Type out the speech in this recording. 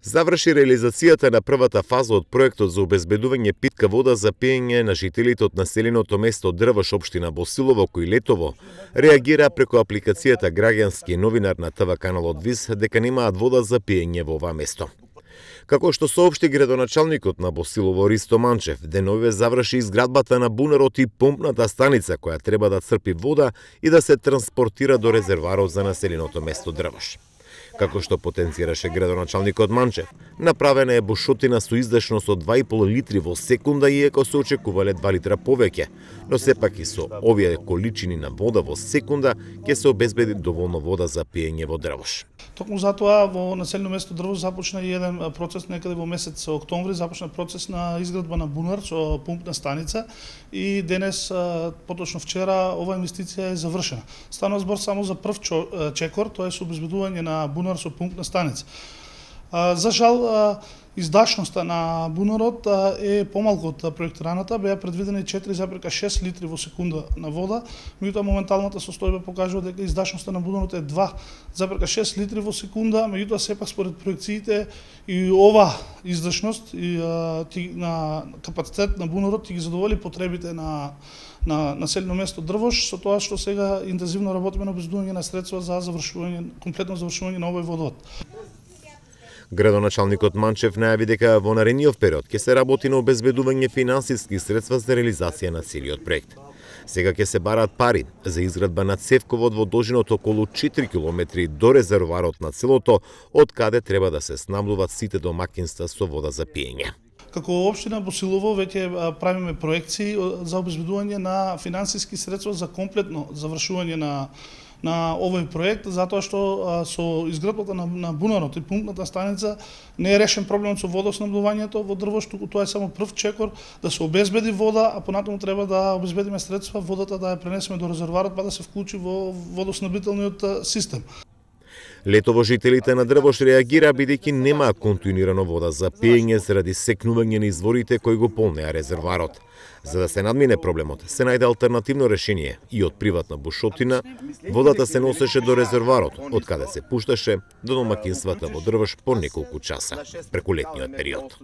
Заврши реализацијата на првата фаза од проектот за обезбедување питка вода за пиење на жителите од населеното место Дрвош, општина Босилово, кој летово реагира преку апликацијата граѓански новинар на ТВ каналот ВИС дека немаат вода за пиење во ова место. Како што соопшти градоначалникот на Босилово Ристо Манчев, деновиве заврши изградбата на бунарот и помпната станица која треба да црпи вода и да се транспортира до резерварот за населеното место Дрвош. Како што потенцираше градоначалникот Манчев, направена е бушотина со издашност од 2,5 литри во секунда, иако се очекувале 2 литра повеќе, но сепак и со овие количини на вода во секунда ќе се обезбеди доволно вода за пиење во Дрвош. Токму затоа во населено место Дрвош започна и еден процес некаде во месец октомври, започна процес на изградба на бунар со пумпна станица и денес, поточно вчера, ова инвестиција е завршена. Станува збор само за прв чекор, тоа е со обезбедување на бунар со пумпна станица. За жал, издашноста на бунарот е помалку од проектираната, беа предвидени 4,6 литри во секунда на вода, меѓутоа моменталната состојба покажува дека издашноста на бунарот е 2,6 литри во секунда, меѓутоа сепак според проекциите и ова издашност и на капацитет на бунарот ги задоволи потребите на населено место Дрвош, со тоа што сега интензивно работиме на обезбедување на средства за комплетно завршување на овој водовод. Градоначалникот Манчев најави дека во наредниот период ќе се работи на обезбедување финансиски средства за реализација на целиот проект. Сега ќе се бараат пари за изградба на цевковод во должина од околу 4 километри до резервоарот на селото, од каде треба да се снабдуваат сите домакинства со вода за пиење. Како општина Босилово веќе правиме проекции за обезбедување на финансиски средства за комплетно завршување на овој проект, затоа што со изградбата на бунарот и пумпната станица не е решен проблемот со водоснабдувањето во Дрвош, туку тоа е само прв чекор да се обезбеди вода, а понатаму треба да обезбедиме средства водата да ја пренесеме до резервоарот па да се вклучи во водоснабдителниот систем. Летово жителите на Дрвош реагира бидејќи нема континуирано вода за пиење заради секнување на изворите кои го полнеа резервоарот. За да се надмине проблемот, се најде алтернативно решение и од приватна бушотина водата се носеше до резервоарот, од каде се пушташе до домакинствата во Дрвош по неколку часа преку летниот период.